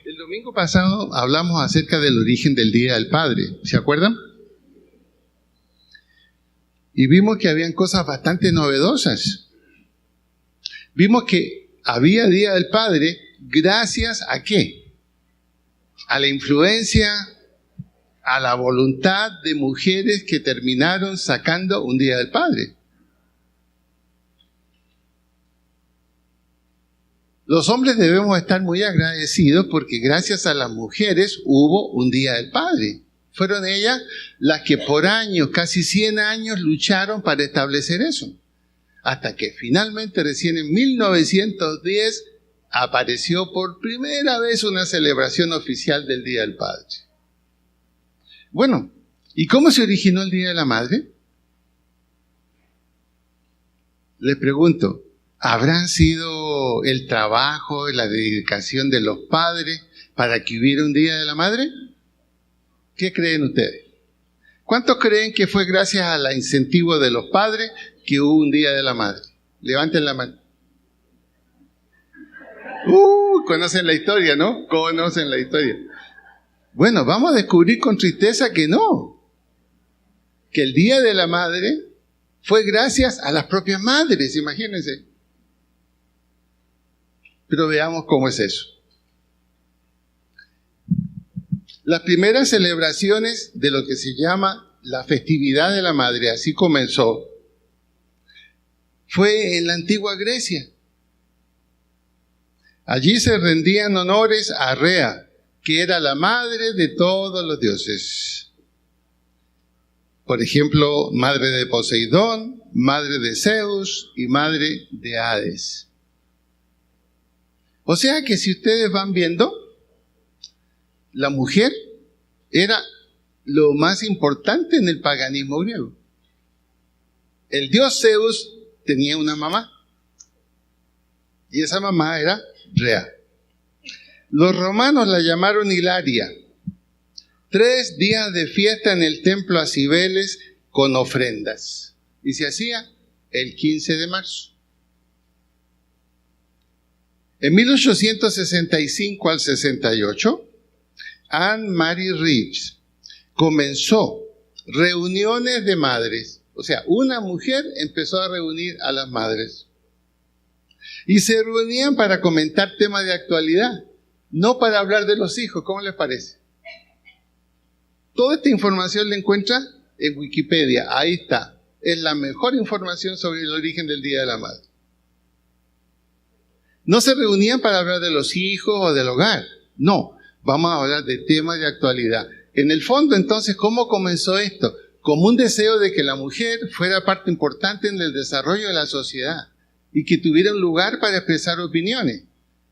El domingo pasado hablamos acerca del origen del Día del Padre, ¿se acuerdan? Y vimos que habían cosas bastante novedosas. Vimos que había Día del Padre gracias a ¿qué? A la influencia, a la voluntad de mujeres que terminaron sacando un Día del Padre. Los hombres debemos estar muy agradecidos porque gracias a las mujeres hubo un Día del Padre. Fueron ellas las que por años, casi 100 años, lucharon para establecer eso. Hasta que finalmente, recién en 1910, apareció por primera vez una celebración oficial del Día del Padre. Bueno, ¿y cómo se originó el Día de la Madre? Les pregunto, ¿habrán sido el trabajo y la dedicación de los padres para que hubiera un Día de la Madre? ¿Qué creen ustedes? ¿Cuántos creen que fue gracias al incentivo de los padres que hubo un Día de la Madre? Levanten la mano. Conocen la historia, ¿no? Conocen la historia. Bueno, vamos a descubrir con tristeza que no. Que el Día de la Madre fue gracias a las propias madres, imagínense. Pero veamos cómo es eso. Las primeras celebraciones de lo que se llama la festividad de la madre, así comenzó, fue en la antigua Grecia. Allí se rendían honores a Rea, que era la madre de todos los dioses. Por ejemplo, madre de Poseidón, madre de Zeus y madre de Hades. O sea que si ustedes van viendo, la mujer era lo más importante en el paganismo griego. El dios Zeus tenía una mamá, y esa mamá era Rea. Los romanos la llamaron Hilaria. 3 días de fiesta en el templo a Cibeles con ofrendas. Y se hacía el 15 de marzo. En 1865 al 68, Anne Marie Reeves comenzó reuniones de madres. O sea, una mujer empezó a reunir a las madres. Y se reunían para comentar temas de actualidad, no para hablar de los hijos. ¿Cómo les parece? Toda esta información la encuentra en Wikipedia. Ahí está. Es la mejor información sobre el origen del Día de la Madre. No se reunían para hablar de los hijos o del hogar. No, vamos a hablar de temas de actualidad. En el fondo, entonces, ¿cómo comenzó esto? Como un deseo de que la mujer fuera parte importante en el desarrollo de la sociedad y que tuviera un lugar para expresar opiniones.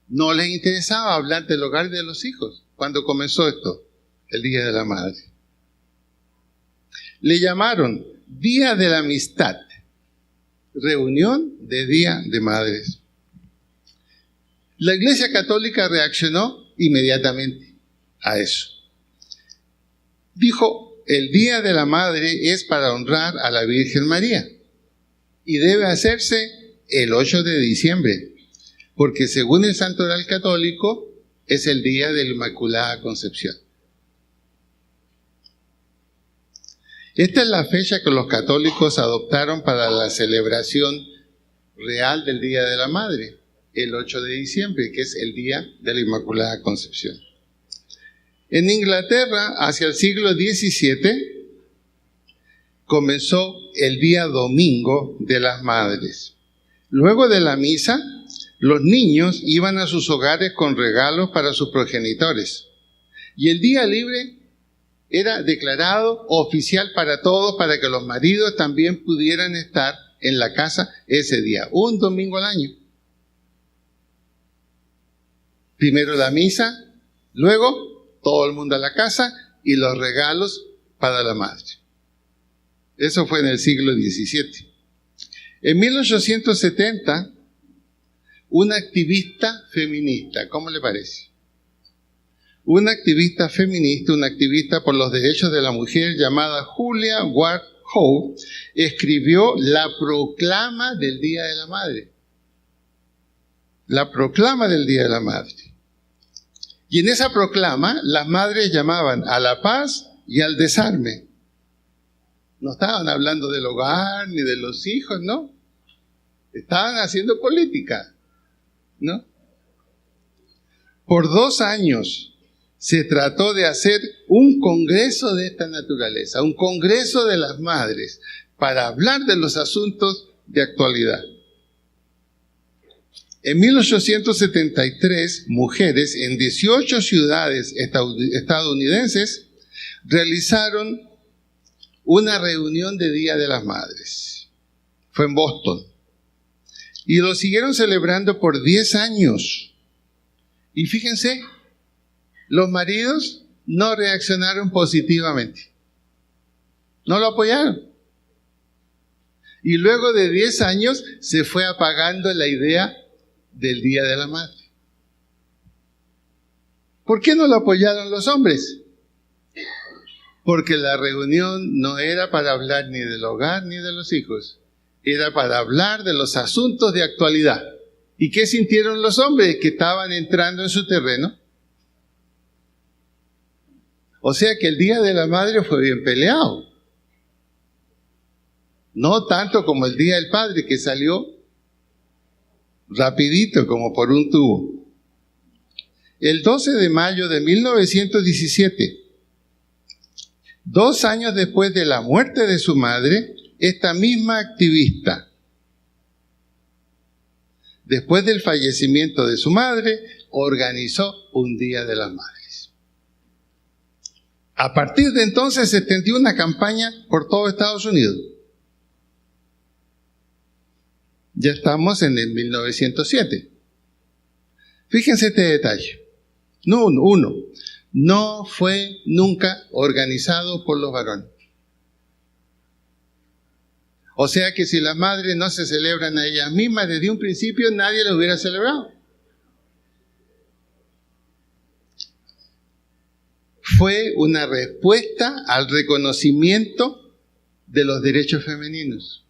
No les interesaba hablar del hogar y de los hijos cuando comenzó esto, el Día de la Madre. Le llamaron Día de la Amistad, reunión de Día de Madres. La Iglesia Católica reaccionó inmediatamente a eso. Dijo, el Día de la Madre es para honrar a la Virgen María y debe hacerse el 8 de diciembre, porque según el Santoral Católico es el Día de la Inmaculada Concepción. Esta es la fecha que los católicos adoptaron para la celebración real del Día de la Madre, el 8 de diciembre, que es el Día de la Inmaculada Concepción. En Inglaterra, hacia el siglo XVII, comenzó el día domingo de las madres. Luego de la misa, los niños iban a sus hogares con regalos para sus progenitores. Y el día libre era declarado oficial para todos, para que los maridos también pudieran estar en la casa ese día, un domingo al año. Primero la misa, luego todo el mundo a la casa y los regalos para la madre. Eso fue en el siglo XVII. En 1870, una activista feminista, ¿cómo le parece? Una activista feminista, una activista por los derechos de la mujer llamada Julia Ward Howe, escribió la proclama del Día de la Madre. la proclama del Día de la Madre. Y en esa proclama, las madres llamaban a la paz y al desarme. No estaban hablando del hogar ni de los hijos, ¿no? Estaban haciendo política, ¿no? Por 2 años se trató de hacer un congreso de esta naturaleza, un congreso de las madres, para hablar de los asuntos de actualidad. En 1873, mujeres en 18 ciudades estadounidenses realizaron una reunión de Día de las Madres. Fue en Boston. Y lo siguieron celebrando por 10 años. Y fíjense, los maridos no reaccionaron positivamente. No lo apoyaron. Y luego de 10 años se fue apagando la idea del Día de la Madre. ¿Por qué no lo apoyaron los hombres? Porque la reunión no era para hablar ni del hogar ni de los hijos. Era para hablar de los asuntos de actualidad. ¿Y qué sintieron los hombres? Que estaban entrando en su terreno. O sea que el Día de la Madre fue bien peleado. No tanto como el Día del Padre, que salió rapidito, como por un tubo. El 12 de mayo de 1917, 2 años después de la muerte de su madre, esta misma activista, después del fallecimiento de su madre, organizó un Día de las Madres. A partir de entonces se extendió una campaña por todo Estados Unidos. Ya estamos en el 1907. Fíjense este detalle. Uno, no fue nunca organizado por los varones. O sea que si las madres no se celebran a ellas mismas, desde un principio nadie lo hubiera celebrado. Fue una respuesta al reconocimiento de los derechos femeninos.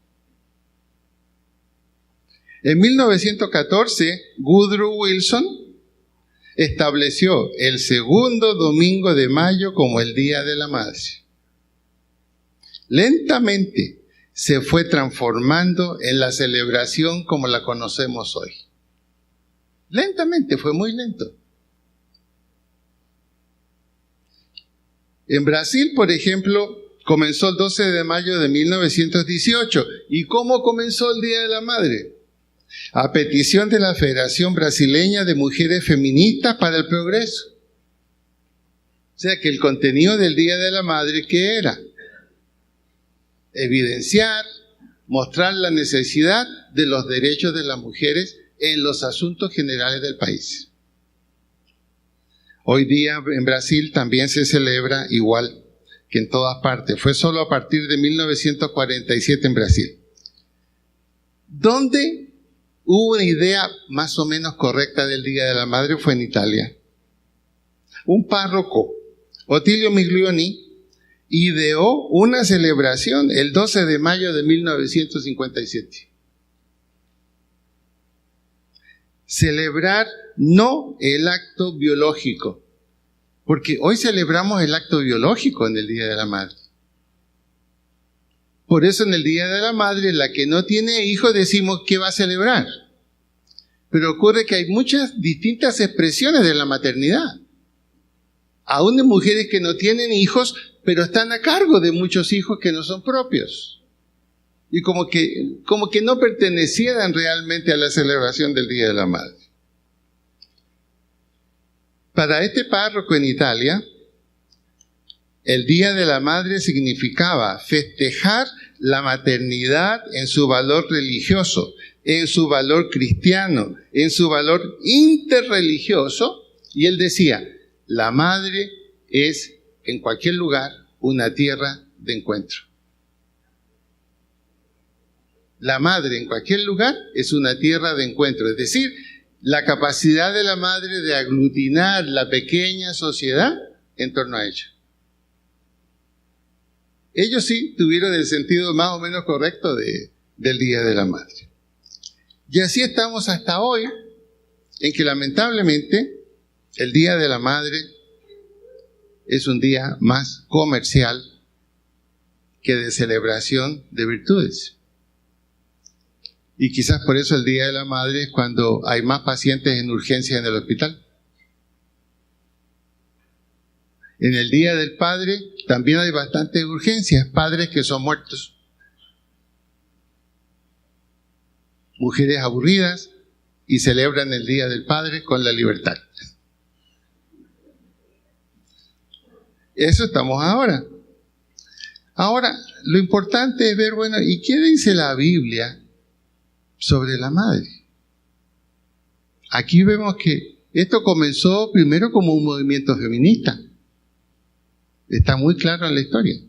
En 1914, Woodrow Wilson estableció el segundo domingo de mayo como el Día de la Madre. Lentamente se fue transformando en la celebración como la conocemos hoy. Lentamente, fue muy lento. En Brasil, por ejemplo, comenzó el 12 de mayo de 1918. ¿Y cómo comenzó el Día de la Madre? A petición de la Federación Brasileña de Mujeres Feministas para el Progreso. O sea que el contenido del Día de la Madre, ¿qué era? Evidenciar, mostrar la necesidad de los derechos de las mujeres en los asuntos generales del país. Hoy día en Brasil también se celebra igual que en todas partes. Fue solo a partir de 1947 en Brasil. ¿Dónde hubo una idea más o menos correcta del Día de la Madre? Fue en Italia. Un párroco, Otilio Miglioni, ideó una celebración el 12 de mayo de 1957. Celebrar no el acto biológico, porque hoy celebramos el acto biológico en el Día de la Madre. Por eso en el Día de la Madre, la que no tiene hijos decimos que va a celebrar. Pero ocurre que hay muchas distintas expresiones de la maternidad. Aún de mujeres que no tienen hijos, pero están a cargo de muchos hijos que no son propios. Y como que no pertenecieran realmente a la celebración del Día de la Madre. Para este párroco en Italia, el Día de la Madre significaba festejar la maternidad en su valor religioso, en su valor cristiano, en su valor interreligioso. Y él decía, la madre es en cualquier lugar una tierra de encuentro. La madre en cualquier lugar es una tierra de encuentro. Es decir, la capacidad de la madre de aglutinar la pequeña sociedad en torno a ella. Ellos sí tuvieron el sentido más o menos correcto del Día de la Madre. Y así estamos hasta hoy, en que lamentablemente el Día de la Madre es un día más comercial que de celebración de virtudes. Y quizás por eso el Día de la Madre es cuando hay más pacientes en urgencia en el hospital. En el Día del Padre también hay bastantes urgencias, padres que son muertos, mujeres aburridas y celebran el Día del Padre con la libertad. Eso estamos ahora. Ahora, lo importante es ver, bueno, ¿y qué dice la Biblia sobre la madre? Aquí vemos que esto comenzó primero como un movimiento feminista. Está muy claro en la historia.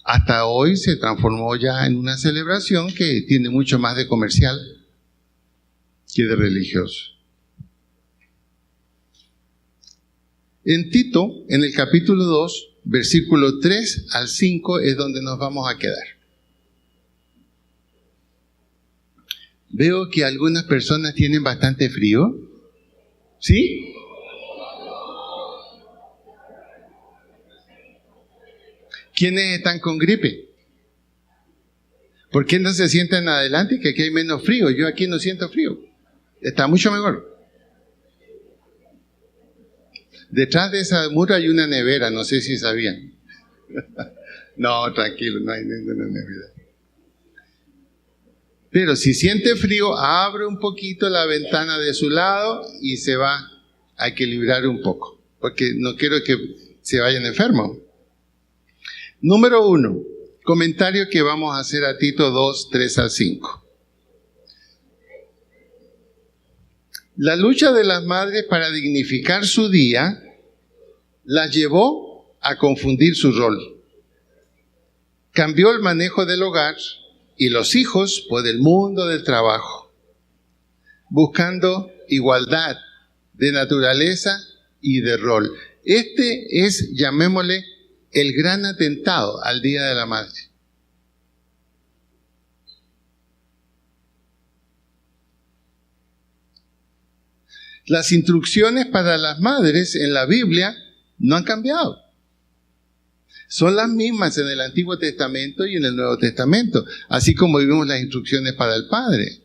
Hasta hoy se transformó ya en una celebración que tiene mucho más de comercial que de religioso. En Tito, en el capítulo 2, versículo 3 al 5, es donde nos vamos a quedar. Veo que algunas personas tienen bastante frío. ¿Sí? ¿Quiénes están con gripe? ¿Por qué no se sientan adelante? Que aquí hay menos frío. Yo aquí no siento frío. Está mucho mejor. Detrás de esa muro hay una nevera, no sé si sabían. No, tranquilo, no hay ninguna nevera. Pero si siente frío, abre un poquito la ventana de su lado y se va a equilibrar un poco, porque no quiero que se vayan enfermos. Número 1, comentario que vamos a hacer a Tito 2, 3 al 5. La lucha de las madres para dignificar su día las llevó a confundir su rol. Cambió el manejo del hogar y los hijos por el mundo del trabajo, buscando igualdad de naturaleza y de rol. Este es, llamémosle, el gran atentado al Día de la Madre. Las instrucciones para las madres en la Biblia no han cambiado. Son las mismas en el Antiguo Testamento y en el Nuevo Testamento, así como vimos las instrucciones para el padre.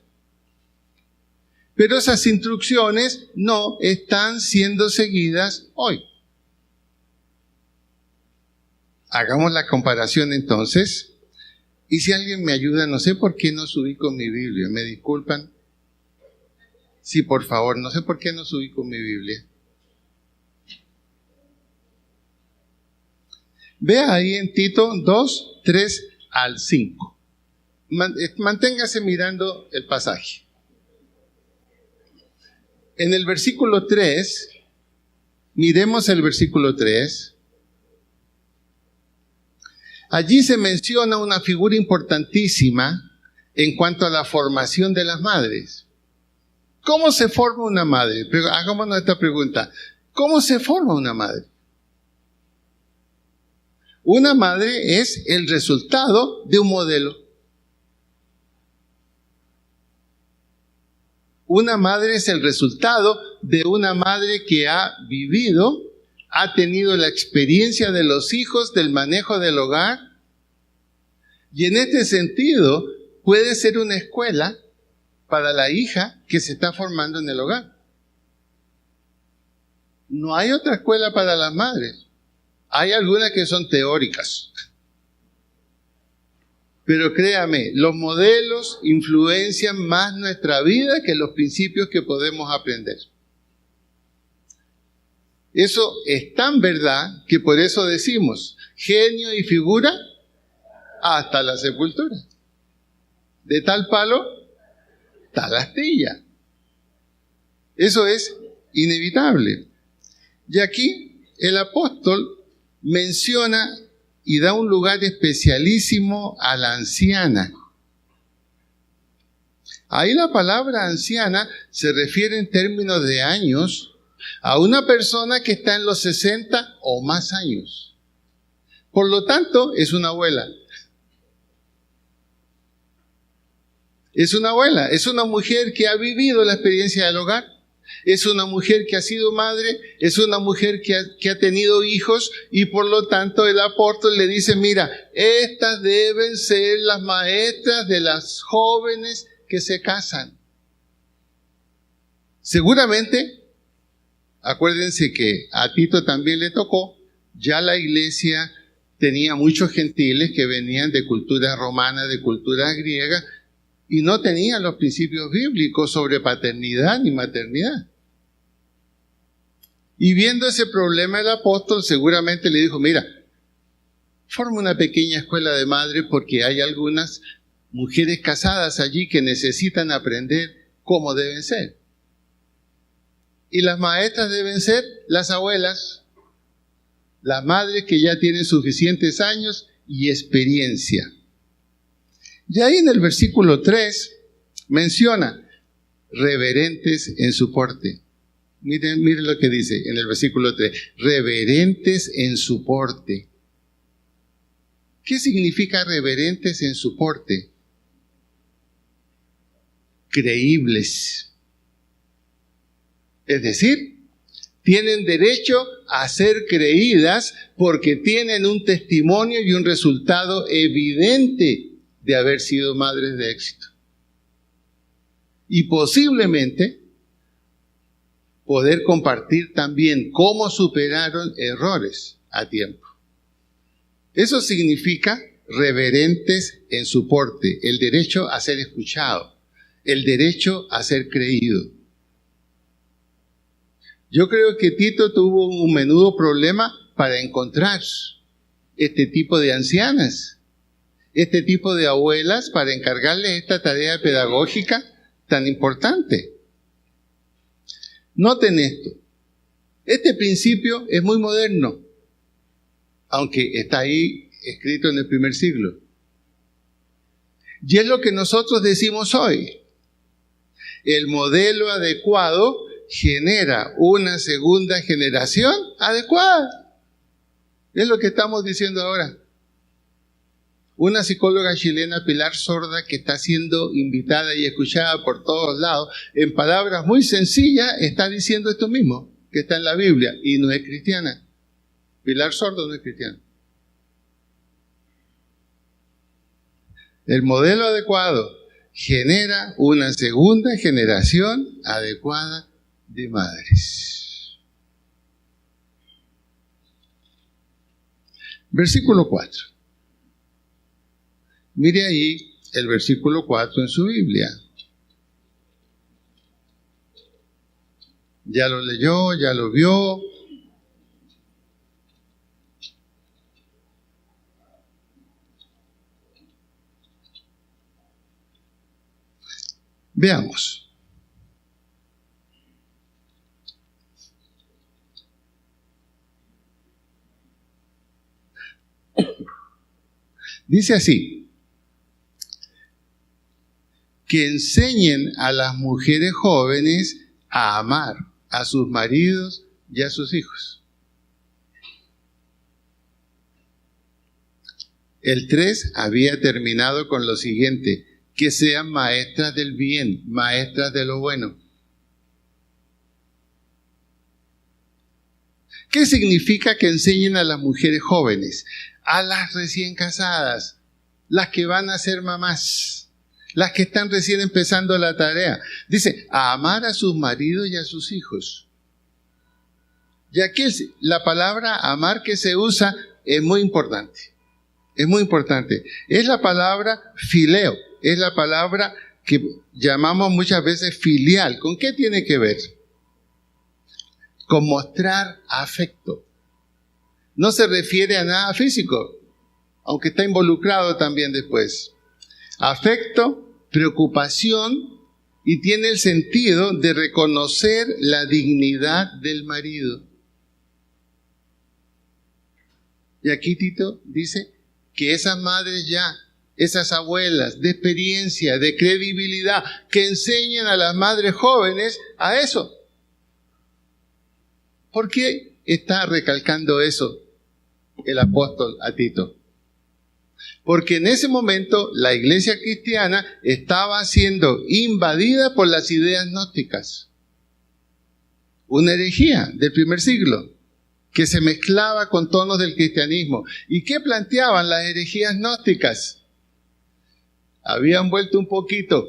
Pero esas instrucciones no están siendo seguidas hoy. Hagamos la comparación entonces. Y si alguien me ayuda, no sé por qué no subí con mi Biblia, ¿me disculpan? Sí, por favor, no sé por qué no subí con mi Biblia. Vea ahí en Tito 2, 3 al 5. Manténgase mirando el pasaje. En el versículo 3, miremos el versículo 3. Allí se menciona una figura importantísima en cuanto a la formación de las madres. ¿Cómo se forma una madre? Hagámonos esta pregunta. ¿Cómo se forma una madre? Una madre es el resultado de un modelo. Una madre es el resultado de una madre que ha vivido, ha tenido la experiencia de los hijos, del manejo del hogar. Y en este sentido, puede ser una escuela para la hija que se está formando en el hogar. No hay otra escuela para las madres. Hay algunas que son teóricas. Pero créame, los modelos influencian más nuestra vida que los principios que podemos aprender. Eso es tan verdad que por eso decimos, genio y figura hasta la sepultura. De tal palo, tal astilla. Eso es inevitable. Y aquí el apóstol menciona y da un lugar especialísimo a la anciana. Ahí la palabra anciana se refiere en términos de años a una persona que está en los 60 o más años. Por lo tanto, es una abuela. Es una abuela, es una mujer que ha vivido la experiencia del hogar, es una mujer que ha sido madre, es una mujer que ha tenido hijos y por lo tanto el apóstol le dice, mira, estas deben ser las maestras de las jóvenes que se casan. Seguramente, acuérdense que a Tito también le tocó, ya la iglesia tenía muchos gentiles que venían de cultura romana, de cultura griega, y no tenían los principios bíblicos sobre paternidad ni maternidad. Y viendo ese problema, el apóstol seguramente le dijo, mira, forma una pequeña escuela de madres porque hay algunas mujeres casadas allí que necesitan aprender cómo deben ser. Y las maestras deben ser las abuelas, las madres que ya tienen suficientes años y experiencia. Y ahí en el versículo 3 menciona reverentes en su porte. Miren lo que dice en el versículo 3. Reverentes en su porte. ¿Qué significa reverentes en su porte? Creíbles. Es decir, tienen derecho a ser creídas porque tienen un testimonio y un resultado evidente de haber sido madres de éxito. Y posiblemente poder compartir también cómo superaron errores a tiempo. Eso significa reverentes en su porte, el derecho a ser escuchado, el derecho a ser creído. Yo creo que Tito tuvo un menudo problema para encontrar este tipo de ancianas, este tipo de abuelas para encargarles esta tarea pedagógica tan importante. Noten esto. Este principio es muy moderno, aunque está ahí escrito en el primer siglo. Y es lo que nosotros decimos hoy. El modelo adecuado genera una segunda generación adecuada. Es lo que estamos diciendo ahora. Una psicóloga chilena, Pilar Sorda, que está siendo invitada y escuchada por todos lados, en palabras muy sencillas, está diciendo esto mismo, que está en la Biblia, y no es cristiana. Pilar Sorda no es cristiana. El modelo adecuado genera una segunda generación adecuada de madres. Versículo 4. Mire ahí el versículo 4 en su Biblia. Ya lo leyó, ya lo vio. Veamos. Dice así: que enseñen a las mujeres jóvenes a amar a sus maridos y a sus hijos. El 3 había terminado con lo siguiente: que sean maestras del bien, maestras de lo bueno. ¿Qué significa que enseñen a las mujeres jóvenes? A las recién casadas, las que van a ser mamás, las que están recién empezando la tarea. Dice, a amar a sus maridos y a sus hijos. Y aquí la palabra amar que se usa es muy importante. Es muy importante. Es la palabra fileo. Es la palabra que llamamos muchas veces filial. ¿Con qué tiene que ver? Con mostrar afecto. No se refiere a nada físico, aunque está involucrado también después. Afecto, preocupación, y tiene el sentido de reconocer la dignidad del marido. Y aquí Tito dice que esas madres ya, esas abuelas de experiencia, de credibilidad, que enseñan a las madres jóvenes a eso. ¿Por qué está recalcando eso el apóstol a Tito? Porque en ese momento la iglesia cristiana estaba siendo invadida por las ideas gnósticas. Una herejía del primer siglo que se mezclaba con tonos del cristianismo. ¿Y qué planteaban las herejías gnósticas? Habían vuelto un poquito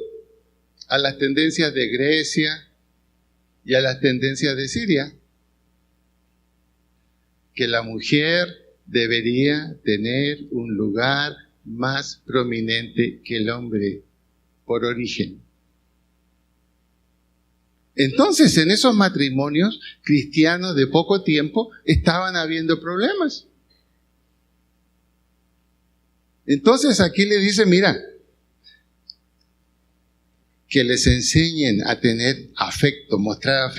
a las tendencias de Grecia y a las tendencias de Siria, que la mujer debería tener un lugar más prominente que el hombre por origen. Entonces, en esos matrimonios cristianos de poco tiempo estaban habiendo problemas. Entonces aquí le dice, mira, que les enseñen a tener afecto, mostrar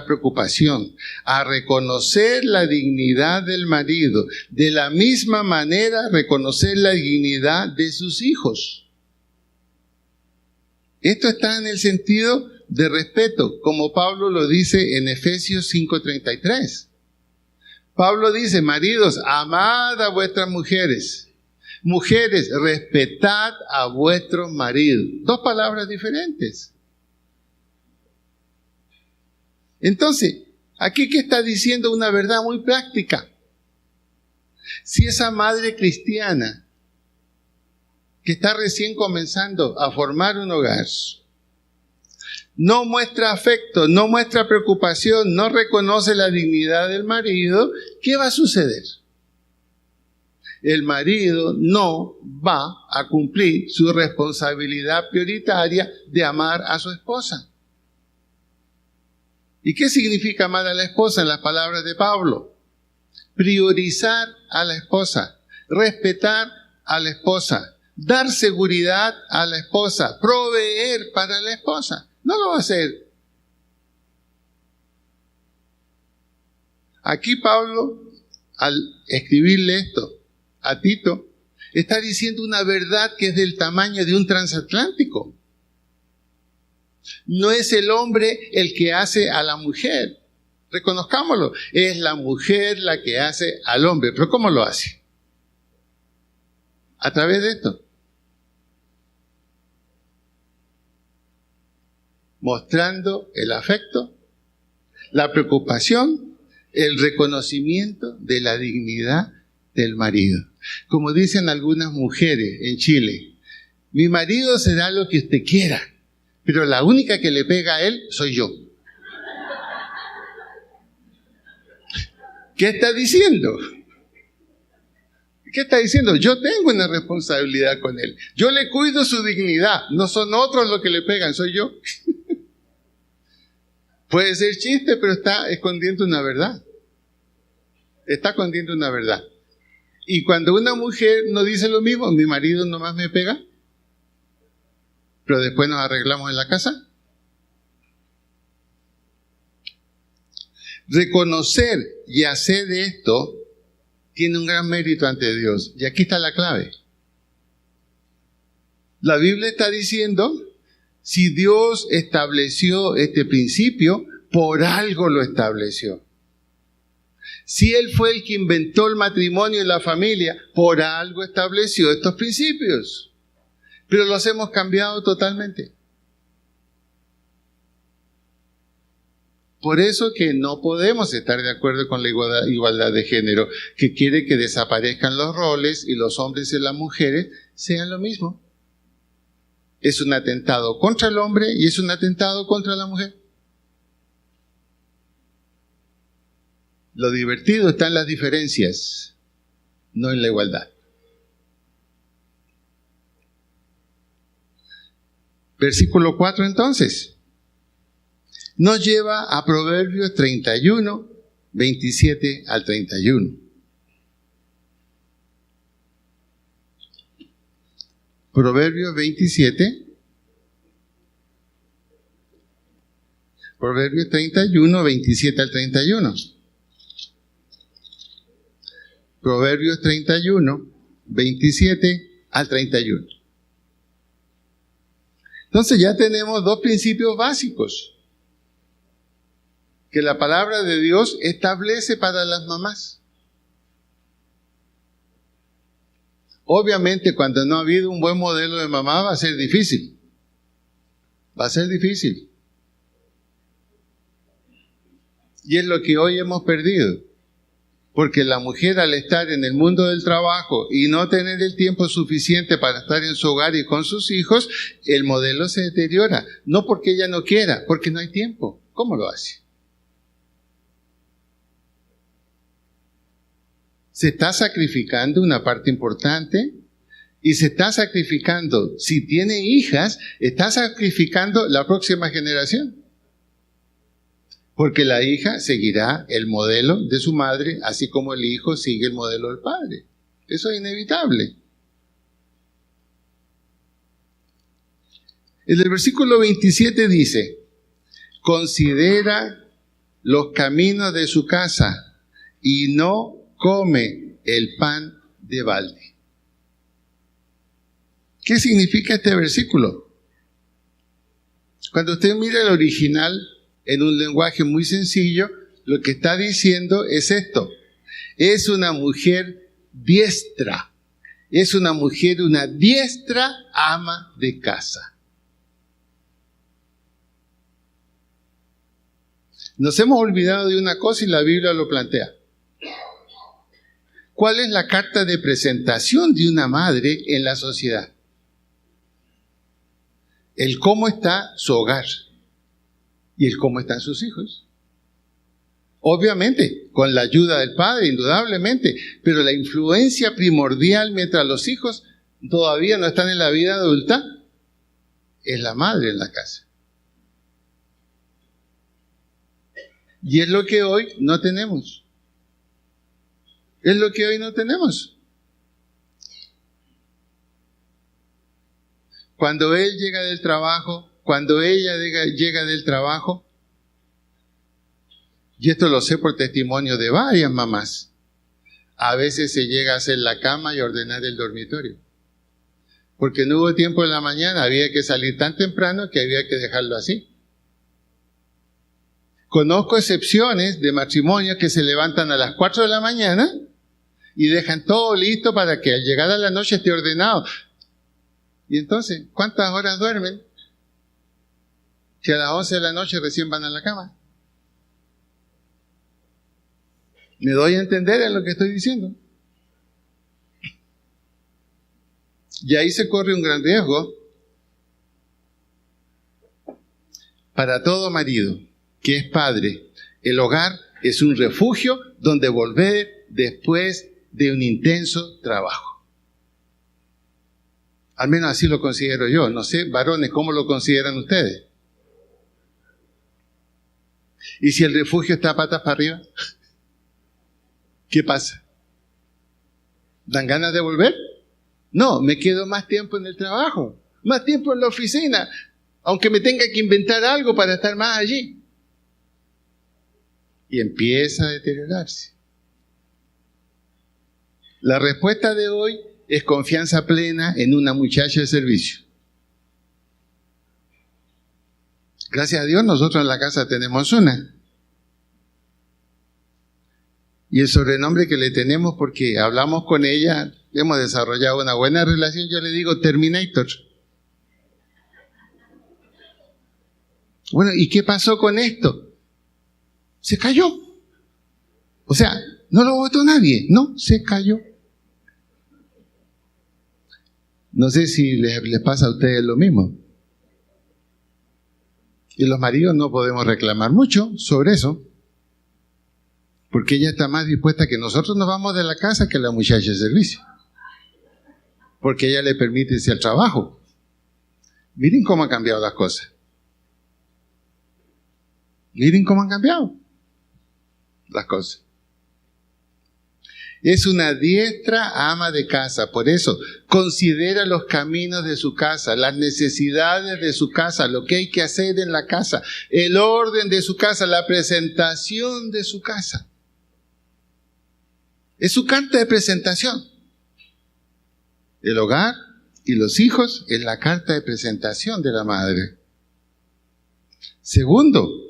preocupación, a reconocer la dignidad del marido, de la misma manera reconocer la dignidad de sus hijos. Esto está en el sentido de respeto, como Pablo lo dice en Efesios 5:33. Pablo dice, maridos, amad a vuestras mujeres. Mujeres, respetad a vuestros maridos. Dos palabras diferentes. Entonces, aquí que está diciendo una verdad muy práctica. Si esa madre cristiana que está recién comenzando a formar un hogar, no muestra afecto, no muestra preocupación, no reconoce la dignidad del marido, ¿qué va a suceder? El marido no va a cumplir su responsabilidad prioritaria de amar a su esposa. ¿Y qué significa amar a la esposa en las palabras de Pablo? Priorizar a la esposa, respetar a la esposa, dar seguridad a la esposa, proveer para la esposa. No lo va a hacer. Aquí Pablo, al escribirle esto a Tito, está diciendo una verdad que es del tamaño de un transatlántico. No es el hombre el que hace a la mujer. Reconozcámoslo. Es la mujer la que hace al hombre. ¿Pero cómo lo hace? A través de esto. Mostrando el afecto, la preocupación, el reconocimiento de la dignidad del marido. Como dicen algunas mujeres en Chile, mi marido será lo que usted quiera, pero la única que le pega a él soy yo. ¿Qué está diciendo? ¿Qué está diciendo? Yo tengo una responsabilidad con él. Yo le cuido su dignidad. No son otros los que le pegan, soy yo. Puede ser chiste, pero está escondiendo una verdad. Está escondiendo una verdad. Y cuando una mujer no dice lo mismo, mi marido nomás me pega, pero después nos arreglamos en la casa. Reconocer y hacer de esto tiene un gran mérito ante Dios. Y aquí está la clave. La Biblia está diciendo, si Dios estableció este principio, por algo lo estableció. Si Él fue el que inventó el matrimonio y la familia, por algo estableció estos principios. Pero los hemos cambiado totalmente. Por eso que no podemos estar de acuerdo con la igualdad de género, que quiere que desaparezcan los roles y los hombres y las mujeres sean lo mismo. Es un atentado contra el hombre y es un atentado contra la mujer. Lo divertido está en las diferencias, no en la igualdad. Versículo 4 entonces. Nos lleva a Proverbios 31, 27 al 31. Proverbios 27. Proverbios 31, 27 al 31. Proverbios 31, 27 al 31. Entonces ya tenemos dos principios básicos que la palabra de Dios establece para las mamás. Obviamente, cuando no ha habido un buen modelo de mamá, va a ser difícil. Va a ser difícil. Y es lo que hoy hemos perdido. Porque la mujer, al estar en el mundo del trabajo y no tener el tiempo suficiente para estar en su hogar y con sus hijos, el modelo se deteriora. No porque ella no quiera, porque no hay tiempo. ¿Cómo lo hace? Se está sacrificando una parte importante y se está sacrificando, si tiene hijas, está sacrificando la próxima generación. Porque la hija seguirá el modelo de su madre, así como el hijo sigue el modelo del padre. Eso es inevitable. En el versículo 27 dice, considera los caminos de su casa y no come el pan de balde. ¿Qué significa este versículo? Cuando usted mira el original en un lenguaje muy sencillo, lo que está diciendo es esto. Es una mujer diestra. Es una mujer, una diestra ama de casa. Nos hemos olvidado de una cosa y la Biblia lo plantea. ¿Cuál es la carta de presentación de una madre en la sociedad? El cómo está su hogar y el cómo están sus hijos. Obviamente, con la ayuda del padre, indudablemente, pero la influencia primordial mientras los hijos todavía no están en la vida adulta es la madre en la casa. Y es lo que hoy no tenemos. Es lo que hoy no tenemos. Cuando él llega del trabajo, cuando ella llega del trabajo, y esto lo sé por testimonio de varias mamás, a veces se llega a hacer la cama y ordenar el dormitorio. Porque no hubo tiempo en la mañana, había que salir tan temprano que había que dejarlo así. Conozco excepciones de matrimonios que se levantan a las 4 de la mañana y dejan todo listo para que al llegar a la noche esté ordenado. Y entonces, ¿cuántas horas duermen? Si a las 11 de la noche recién van a la cama. ¿Me doy a entender en lo que estoy diciendo? Y ahí se corre un gran riesgo para todo marido que es padre. El hogar es un refugio donde volver después de un intenso trabajo. Al menos así lo considero yo. No sé, varones, ¿cómo lo consideran ustedes? ¿Y si el refugio está patas para arriba? ¿Qué pasa? ¿Dan ganas de volver? No, me quedo más tiempo en el trabajo, más tiempo en la oficina, aunque me tenga que inventar algo para estar más allí. Y empieza a deteriorarse. La respuesta de hoy es confianza plena en una muchacha de servicio. Gracias a Dios nosotros en la casa tenemos una. Y el sobrenombre que le tenemos porque hablamos con ella, hemos desarrollado una buena relación, yo le digo Terminator. Bueno, ¿y qué pasó con esto? Se cayó. O sea, no lo votó nadie, no, se cayó. No sé si les pasa a ustedes lo mismo. Y los maridos no podemos reclamar mucho sobre eso, porque ella está más dispuesta que nosotros nos vamos de la casa que la muchacha de servicio. Porque ella le permite irse al trabajo. Miren cómo han cambiado las cosas. Miren cómo han cambiado las cosas. Es una diestra ama de casa. Por eso, considera los caminos de su casa, las necesidades de su casa, lo que hay que hacer en la casa, el orden de su casa, la presentación de su casa. Es su carta de presentación. El hogar y los hijos es la carta de presentación de la madre. Segundo,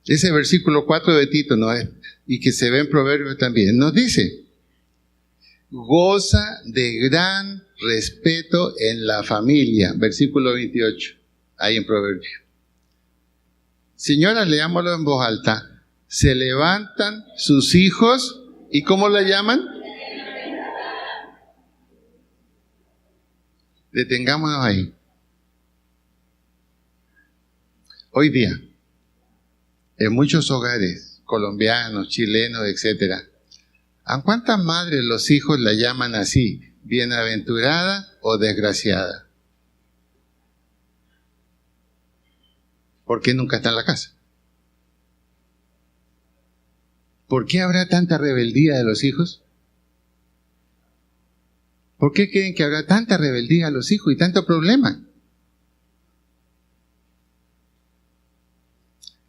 ese versículo 4 de Tito, ¿no es? Y que se ve en Proverbios también, nos dice, goza de gran respeto en la familia. Versículo 28, ahí en Proverbios. Señora, leámoslo en voz alta. Se levantan sus hijos, ¿y cómo la llaman? Detengámonos ahí. Hoy día, en muchos hogares, colombianos, chilenos, etc., ¿a cuántas madres los hijos la llaman así? ¿Bienaventurada o desgraciada? ¿Por qué nunca está en la casa? ¿Por qué habrá tanta rebeldía de los hijos? ¿Por qué creen que habrá tanta rebeldía a los hijos y tanto problema?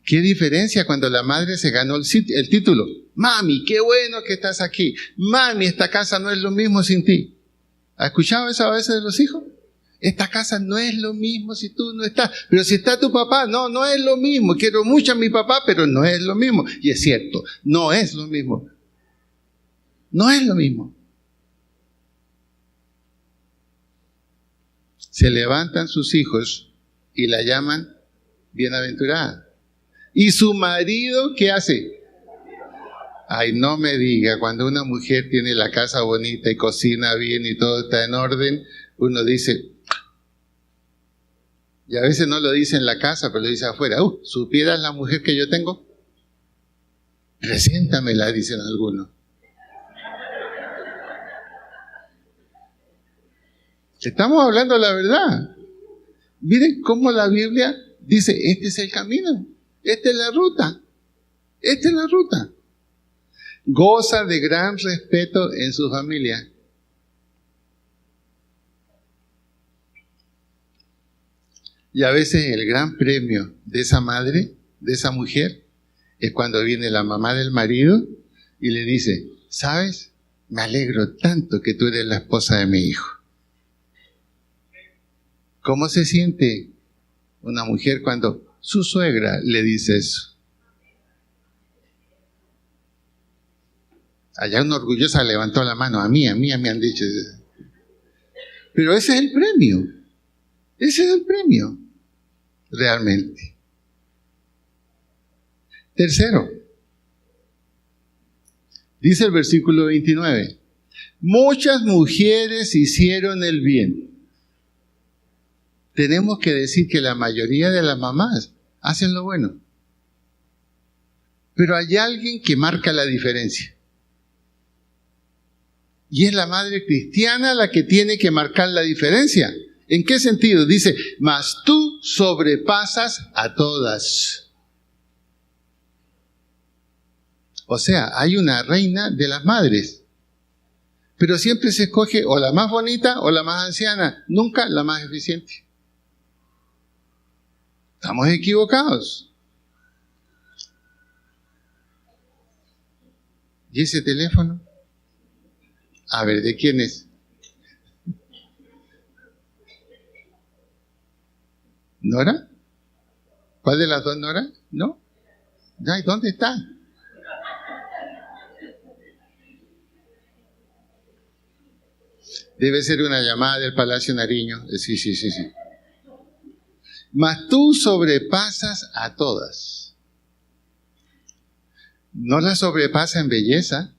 ¿Qué diferencia cuando la madre se ganó el título? Mami, qué bueno que estás aquí. Mami, esta casa no es lo mismo sin ti. ¿Has escuchado eso a veces de los hijos? Esta casa no es lo mismo si tú no estás. Pero si está tu papá, no es lo mismo. Quiero mucho a mi papá, pero no es lo mismo. Y es cierto, no es lo mismo. No es lo mismo. Se levantan sus hijos y la llaman bienaventurada. ¿Y su marido qué hace? Ay, no me diga, cuando una mujer tiene la casa bonita y cocina bien y todo está en orden, uno dice, y a veces no lo dice en la casa, pero lo dice afuera, ¿supieras la mujer que yo tengo? Preséntamela, dicen algunos. Estamos hablando la verdad. Miren cómo la Biblia dice, este es el camino, esta es la ruta, esta es la ruta. Goza de gran respeto en su familia. Y a veces el gran premio de esa madre, de esa mujer, es cuando viene la mamá del marido y le dice, ¿sabes? Me alegro tanto que tú eres la esposa de mi hijo. ¿Cómo se siente una mujer cuando su suegra le dice eso? Allá una orgullosa levantó la mano, a mí me han dicho. Pero ese es el premio. Ese es el premio, realmente. Tercero, dice el versículo 29, muchas mujeres hicieron el bien. Tenemos que decir que la mayoría de las mamás hacen lo bueno. Pero hay alguien que marca la diferencia. Y es la madre cristiana la que tiene que marcar la diferencia. ¿En qué sentido? Dice, mas tú sobrepasas a todas. O sea, hay una reina de las madres. Pero siempre se escoge o la más bonita o la más anciana, nunca la más eficiente. Estamos equivocados. ¿Y ese teléfono? A ver, ¿de quién es? ¿Nora? ¿Cuál de las dos, Nora? ¿No? ¿Y dónde está? Debe ser una llamada del Palacio Nariño. Sí. Mas tú sobrepasas a todas. No la sobrepasa en belleza.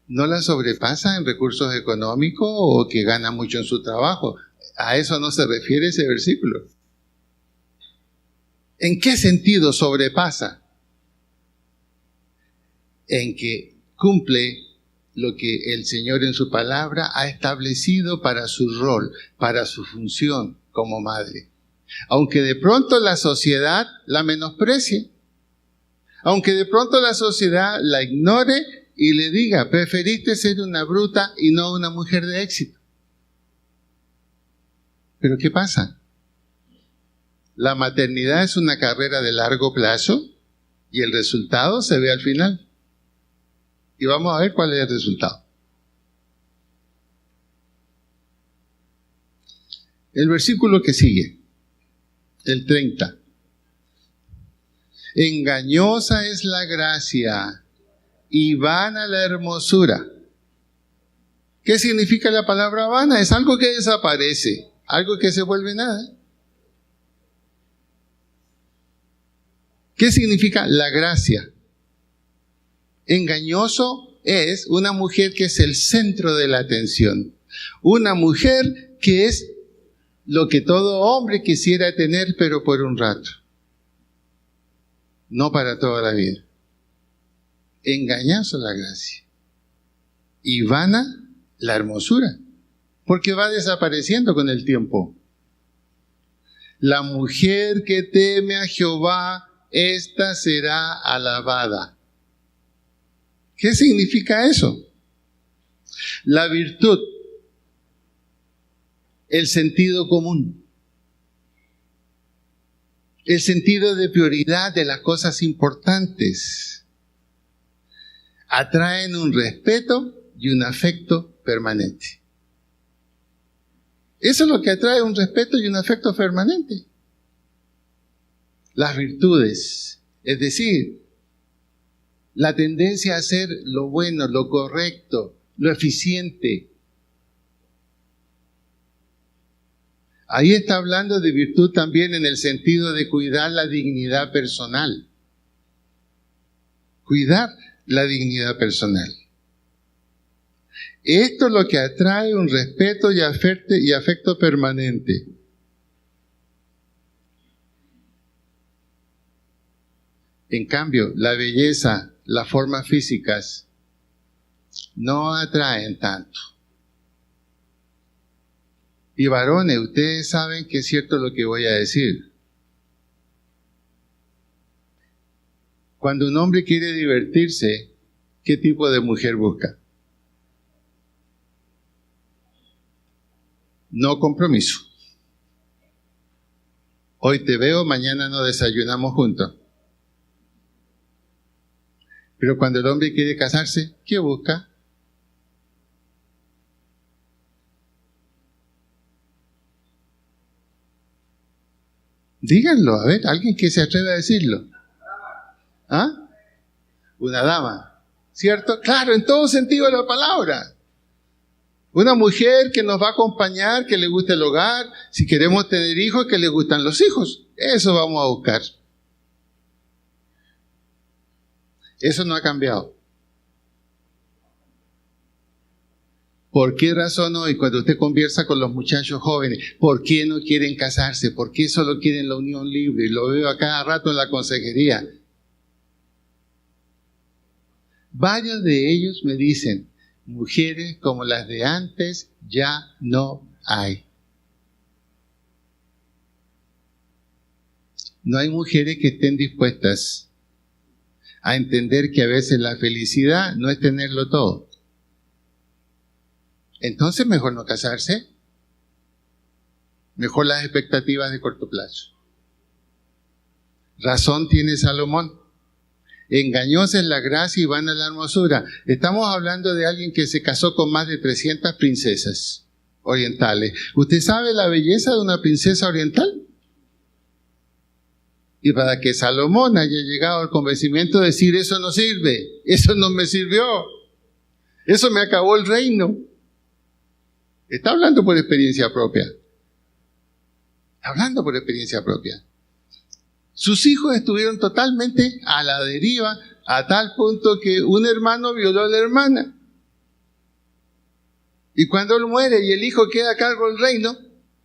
No la sobrepasa en recursos económicos o que gana mucho en su trabajo. A eso no se refiere ese versículo. ¿En qué sentido sobrepasa? En que cumple lo que el Señor en su palabra ha establecido para su rol, para su función como madre. Aunque de pronto la sociedad la menosprecie, aunque de pronto la sociedad la ignore y le diga, preferiste ser una bruta y no una mujer de éxito. Pero ¿qué pasa? La maternidad es una carrera de largo plazo y el resultado se ve al final. Y vamos a ver cuál es el resultado. El versículo que sigue, el 30. Engañosa es la gracia y vana la hermosura. ¿Qué significa la palabra vana? Es algo que desaparece, algo que se vuelve nada. ¿Qué significa la gracia? Engañoso es una mujer que es el centro de la atención. Una mujer que es lo que todo hombre quisiera tener, pero por un rato. No para toda la vida. Engañoso la gracia. Y vana la hermosura, porque va desapareciendo con el tiempo. La mujer que teme a Jehová, esta será alabada. ¿Qué significa eso? La virtud, el sentido común, el sentido de prioridad de las cosas importantes, atraen un respeto y un afecto permanente. Eso es lo que atrae un respeto y un afecto permanente. Las virtudes, es decir, la tendencia a hacer lo bueno, lo correcto, lo eficiente. Ahí está hablando de virtud también en el sentido de cuidar la dignidad personal. Cuidar la dignidad personal. Esto es lo que atrae un respeto y afecto permanente. En cambio, la belleza, las formas físicas, no atraen tanto. Y varones, ustedes saben que es cierto lo que voy a decir. Cuando un hombre quiere divertirse, ¿qué tipo de mujer busca? No compromiso. Hoy te veo, mañana no desayunamos juntos. Pero cuando el hombre quiere casarse, ¿qué busca? Díganlo, a ver, alguien que se atreve a decirlo. ¿Ah? Una dama, ¿cierto? Claro, en todo sentido de la palabra. Una mujer que nos va a acompañar, que le guste el hogar, si queremos tener hijos, que le gustan los hijos. Eso vamos a buscar. Eso no ha cambiado. ¿Por qué razón hoy, cuando usted conversa con los muchachos jóvenes, por qué no quieren casarse? ¿Por qué solo quieren la unión libre? Lo veo a cada rato en la consejería. Varios de ellos me dicen, mujeres como las de antes ya no hay. No hay mujeres que estén dispuestas a entender que a veces la felicidad no es tenerlo todo. Entonces mejor no casarse. Mejor las expectativas de corto plazo. Razón tiene Salomón. Engañosa es la gracia y vana la hermosura. Estamos hablando de alguien que se casó con más de 300 princesas orientales. ¿Usted sabe la belleza de una princesa oriental? Y para que Salomón haya llegado al convencimiento de decir, eso no sirve, eso no me sirvió, eso me acabó el reino. Está hablando por experiencia propia. Está hablando por experiencia propia. Sus hijos estuvieron totalmente a la deriva, a tal punto que un hermano violó a la hermana. Y cuando él muere y el hijo queda a cargo del reino,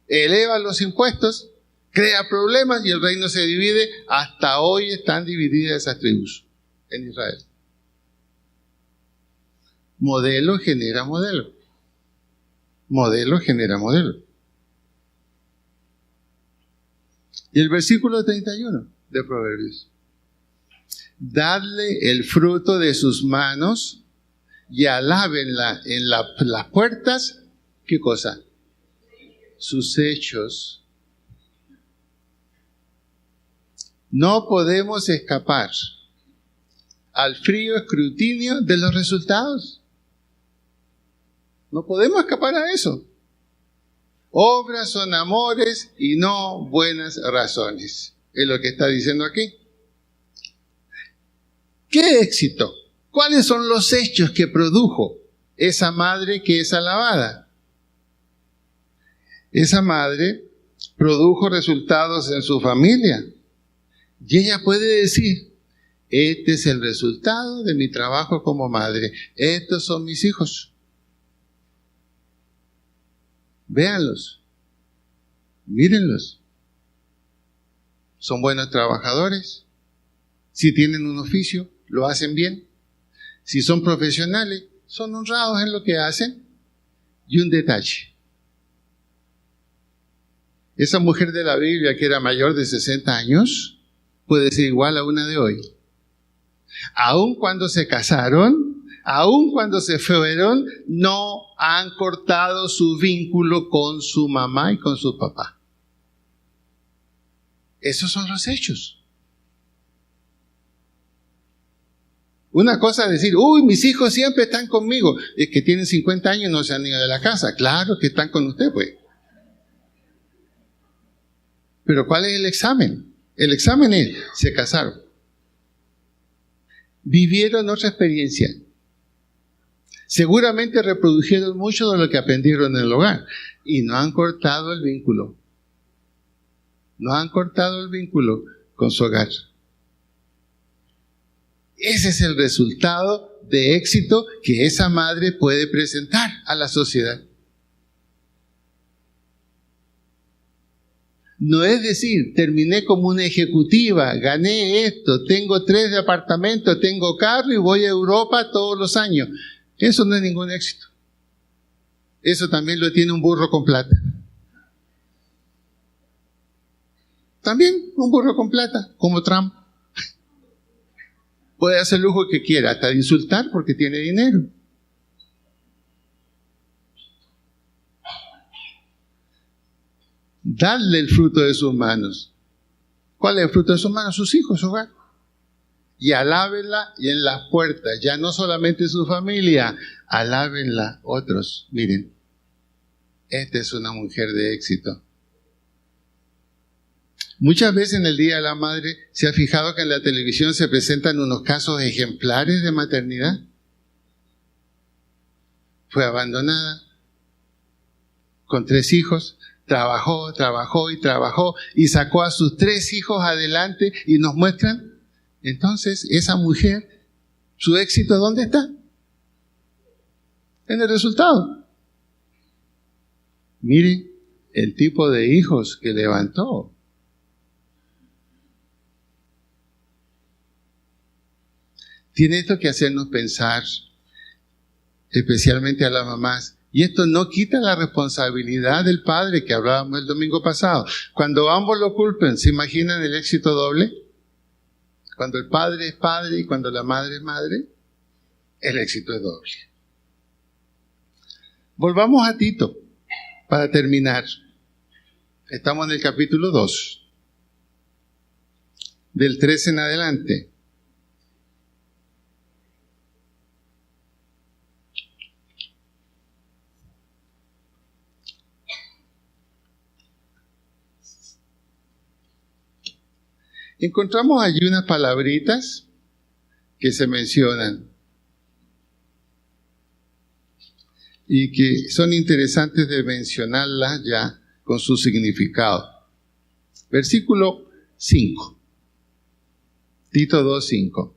eleva los impuestos, crea problemas y el reino se divide. Hasta hoy están divididas esas tribus en Israel. Modelo genera modelo. Modelo genera modelo. Y el versículo 31 de Proverbios. Dadle el fruto de sus manos y alábenla en las puertas. ¿Qué cosa? Sus hechos. No podemos escapar al frío escrutinio de los resultados. No podemos escapar a eso. Obras son amores y no buenas razones. Es lo que está diciendo aquí. ¿Qué éxito? ¿Cuáles son los hechos que produjo esa madre que es alabada. Esa madre produjo resultados en su familia. Y ella puede decir, este es el resultado de mi trabajo como madre. Estos son mis hijos. Véanlos. Mírenlos. Son buenos trabajadores. Si tienen un oficio, lo hacen bien. Si son profesionales, son honrados en lo que hacen. Y un detalle. Esa mujer de la Biblia que era mayor de 60 años puede ser igual a una de hoy. Aun cuando se casaron, aun cuando se fueron, no han cortado su vínculo con su mamá y con su papá. Esos son los hechos. Una cosa es decir, uy, mis hijos siempre están conmigo. Es que tienen 50 años y no se han ido de la casa. Claro que están con usted, pues. Pero ¿cuál es el examen? El examen es, se casaron. Vivieron otra experiencia. Seguramente reprodujeron mucho de lo que aprendieron en el hogar. Y no han cortado el vínculo. No han cortado el vínculo con su hogar. Ese es el resultado de éxito que esa madre puede presentar a la sociedad. No es decir, terminé como una ejecutiva, gané esto, tengo 3 departamentos, tengo carro y voy a Europa todos los años. Eso no es ningún éxito. Eso también lo tiene un burro con plata. También un burro con plata, como Trump. Puede hacer el lujo que quiera, hasta de insultar porque tiene dinero. Dadle el fruto de sus manos. ¿Cuál es el fruto de sus manos? Sus hijos, su hogar. Y alábenla y en las puertas, ya no solamente su familia, alábenla otros. Miren, esta es una mujer de éxito. Muchas veces en el Día de la Madre se ha fijado que en la televisión se presentan unos casos ejemplares de maternidad. Fue abandonada, con 3 hijos, trabajó y sacó a sus 3 hijos adelante y nos muestran, entonces, esa mujer, su éxito, ¿dónde está? En el resultado. Miren el tipo de hijos que levantó. Tiene esto que hacernos pensar, especialmente a las mamás. Y esto no quita la responsabilidad del padre que hablábamos el domingo pasado. Cuando ambos lo culpen, ¿se imaginan el éxito doble? Cuando el padre es padre y cuando la madre es madre, el éxito es doble. Volvamos a Tito para terminar. Estamos en el capítulo 2, del 13 en adelante. Encontramos allí unas palabritas que se mencionan y que son interesantes de mencionarlas ya con su significado. Versículo 5. Tito 2:5.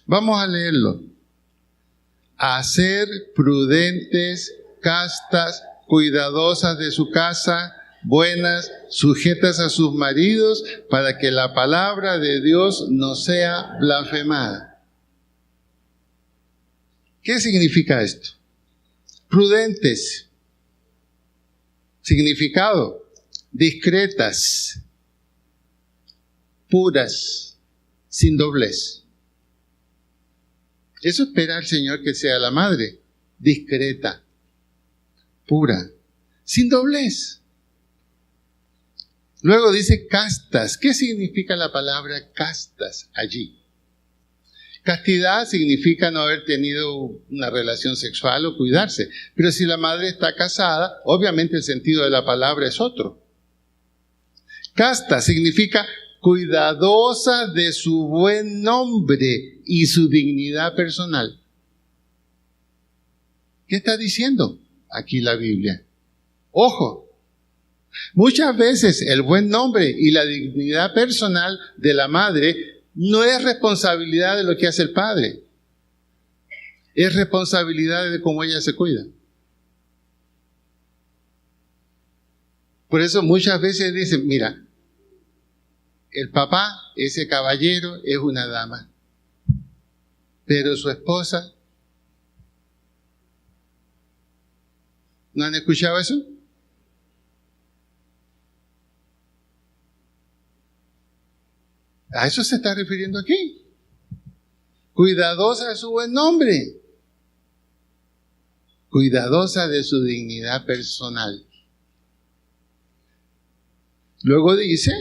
Vamos a leerlo. A ser prudentes, castas, cuidadosas de su casa, buenas, sujetas a sus maridos, para que la palabra de Dios no sea blasfemada. ¿Qué significa esto? Prudentes. Significado: discretas, puras, sin doblez. Eso espera el Señor que sea la madre, discreta, pura, sin doblez. Luego dice castas. ¿Qué significa la palabra castas allí? Castidad significa no haber tenido una relación sexual o cuidarse. Pero si la madre está casada, obviamente el sentido de la palabra es otro. Casta significa cuidadosa de su buen nombre y su dignidad personal. ¿Qué está diciendo aquí la Biblia? Ojo, muchas veces el buen nombre y la dignidad personal de la madre no es responsabilidad de lo que hace el padre. Es responsabilidad de cómo ella se cuida. Por eso muchas veces dicen, mira, el papá, ese caballero, es una dama, pero su esposa, ¿no han escuchado eso? A eso se está refiriendo aquí. Cuidadosa de su buen nombre. Cuidadosa de su dignidad personal. Luego dice,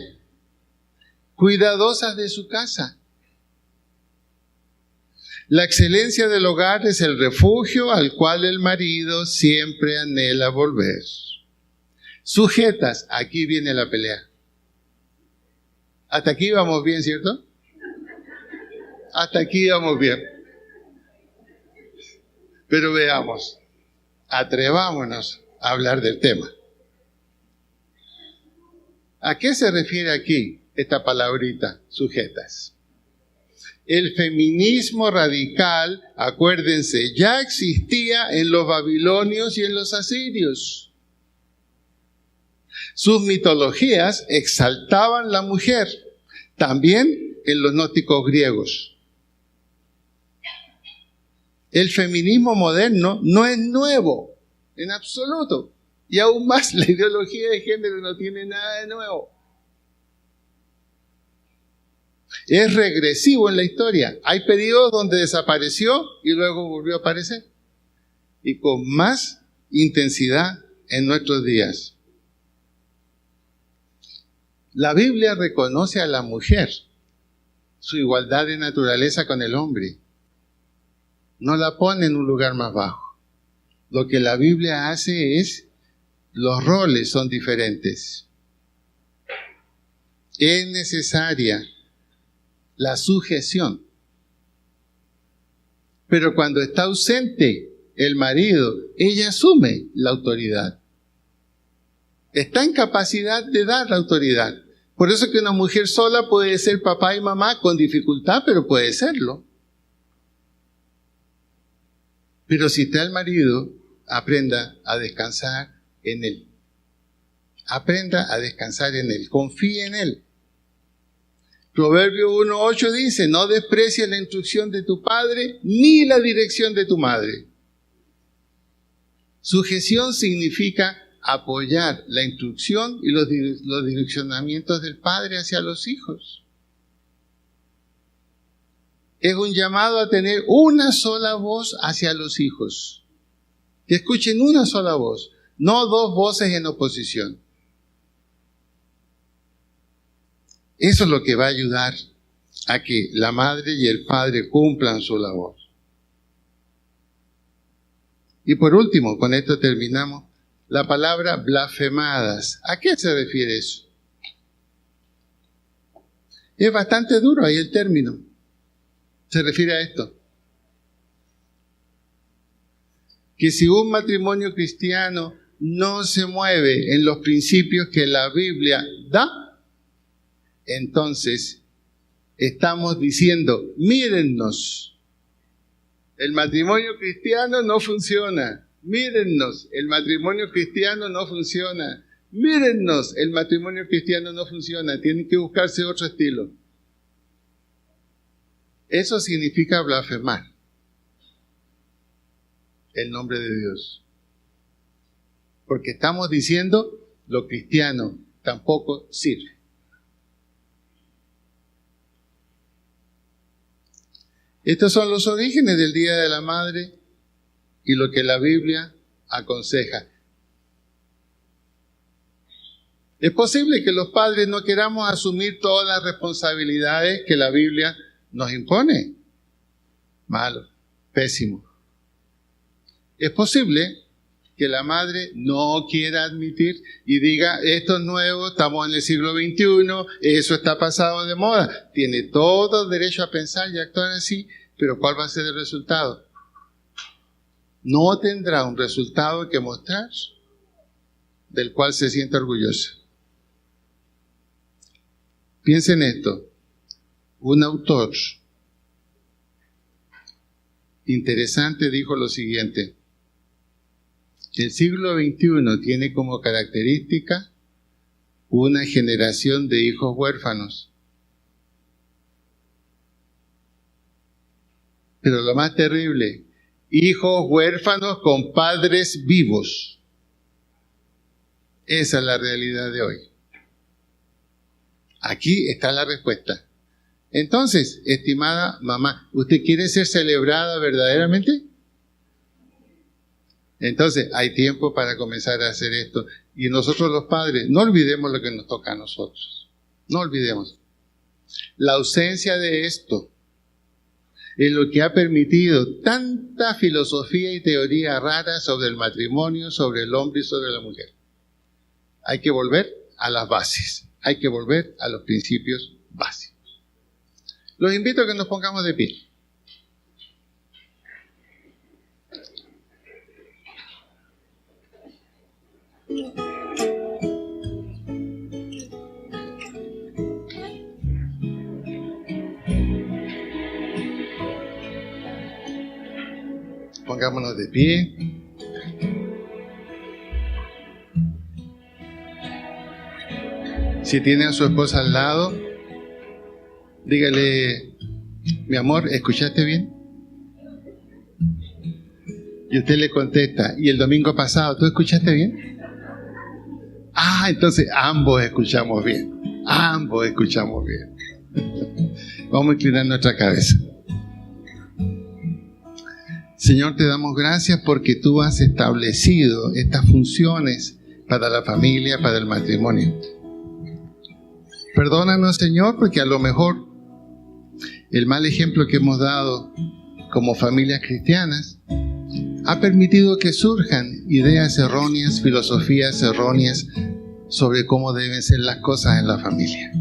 cuidadosas de su casa. La excelencia del hogar es el refugio al cual el marido siempre anhela volver. Sujetas, aquí viene la pelea. Hasta aquí vamos bien, ¿cierto? Hasta aquí vamos bien. Pero veamos, atrevámonos a hablar del tema. ¿A qué se refiere aquí esta palabrita, sujetas? El feminismo radical, acuérdense, ya existía en los babilonios y en los asirios. Sus mitologías exaltaban la mujer, también en los gnósticos griegos. El feminismo moderno no es nuevo, en absoluto. Y aún más, la ideología de género no tiene nada de nuevo. Es regresivo en la historia. Hay periodos donde desapareció y luego volvió a aparecer. Y con más intensidad en nuestros días. La Biblia reconoce a la mujer su igualdad de naturaleza con el hombre. No la pone en un lugar más bajo. Lo que la Biblia hace es, los roles son diferentes. Es necesaria la sujeción. Pero cuando está ausente el marido, ella asume la autoridad. Está en capacidad de dar la autoridad. Por eso que una mujer sola puede ser papá y mamá con dificultad, pero puede serlo. Pero si está el marido, aprenda a descansar en él. Aprenda a descansar en él. Confíe en él. Proverbio 1:8 dice, no desprecies la instrucción de tu padre ni la dirección de tu madre. Sujeción significa apoyar la instrucción y los direccionamientos del padre hacia los hijos. Es un llamado a tener una sola voz hacia los hijos. Que escuchen una sola voz, no dos voces en oposición. Eso es lo que va a ayudar a que la madre y el padre cumplan su labor. Y por último, con esto terminamos, la palabra blasfemadas. ¿A qué se refiere eso? Es bastante duro ahí el término. Se refiere a esto. Que si un matrimonio cristiano no se mueve en los principios que la Biblia da, entonces estamos diciendo, mírennos, el matrimonio cristiano no funciona. Mírennos, el matrimonio cristiano no funciona. Mírennos, el matrimonio cristiano no funciona. Tienen que buscarse otro estilo. Eso significa blasfemar el nombre de Dios. Porque estamos diciendo, lo cristiano tampoco sirve. Estos son los orígenes del Día de la Madre y lo que la Biblia aconseja. Es posible que los padres no queramos asumir todas las responsabilidades que la Biblia nos impone. Malo, pésimo. Es posible que la madre no quiera admitir y diga, esto es nuevo, estamos en el siglo XXI, eso está pasado de moda. Tiene todo derecho a pensar y actuar así, pero ¿cuál va a ser el resultado? no tendrá un resultado que mostrar del cual se sienta orgullosa. Piensen en esto. Un autor interesante dijo lo siguiente: el siglo XXI tiene como característica una generación de hijos huérfanos. Pero lo más terrible, hijos huérfanos con padres vivos. Esa es la realidad de hoy. Aquí está la respuesta. Entonces, estimada mamá, ¿usted quiere ser celebrada verdaderamente? Entonces, hay tiempo para comenzar a hacer esto. Y nosotros los padres, no olvidemos lo que nos toca a nosotros. No olvidemos. La ausencia de esto es lo que ha permitido tanta filosofía y teoría rara sobre el matrimonio, sobre el hombre y sobre la mujer. Hay que volver a las bases. Hay que volver a los principios básicos. Los invito a que nos pongamos de pie. Pongámonos de pie. Si tiene a su esposa al lado, dígale: mi amor, ¿escuchaste bien? Y usted le contesta: ¿y el domingo pasado tú escuchaste bien? Ah, entonces ambos escuchamos bien. Ambos escuchamos bien. Vamos a inclinar nuestra cabeza. Señor, te damos gracias porque tú has establecido estas funciones para la familia, para el matrimonio. Perdónanos, Señor, porque a lo mejor el mal ejemplo que hemos dado como familias cristianas ha permitido que surjan ideas erróneas, filosofías erróneas sobre cómo deben ser las cosas en la familia.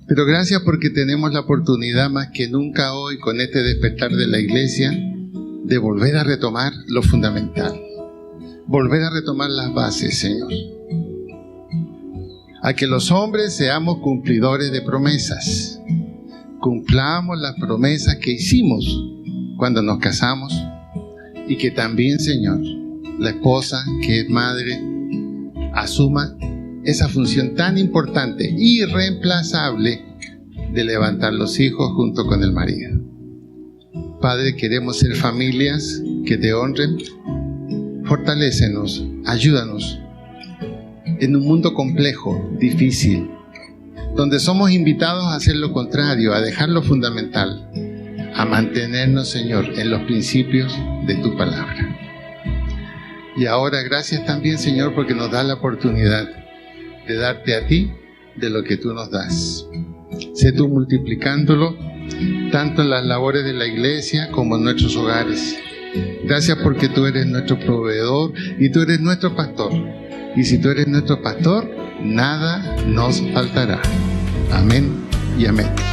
Pero gracias porque tenemos la oportunidad más que nunca hoy, con este despertar de la iglesia, de volver a retomar lo fundamental. Volver a retomar las bases, Señor. A que los hombres seamos cumplidores de promesas. Cumplamos las promesas que hicimos cuando nos casamos. Y que también, Señor, la esposa, que es madre, asuma esa función tan importante, irreemplazable, de levantar los hijos junto con el marido. Padre, queremos ser familias que te honren. Fortalécenos, ayúdanos en un mundo complejo, difícil, donde somos invitados a hacer lo contrario, a dejar lo fundamental, a mantenernos, Señor, en los principios de tu palabra. Y ahora, gracias también, Señor, porque nos da la oportunidad de darte a ti de lo que tú nos das. Sé tú multiplicándolo tanto en las labores de la iglesia como en nuestros hogares. Gracias porque tú eres nuestro proveedor y tú eres nuestro pastor. Y si tú eres nuestro pastor, nada nos faltará. Amén y amén.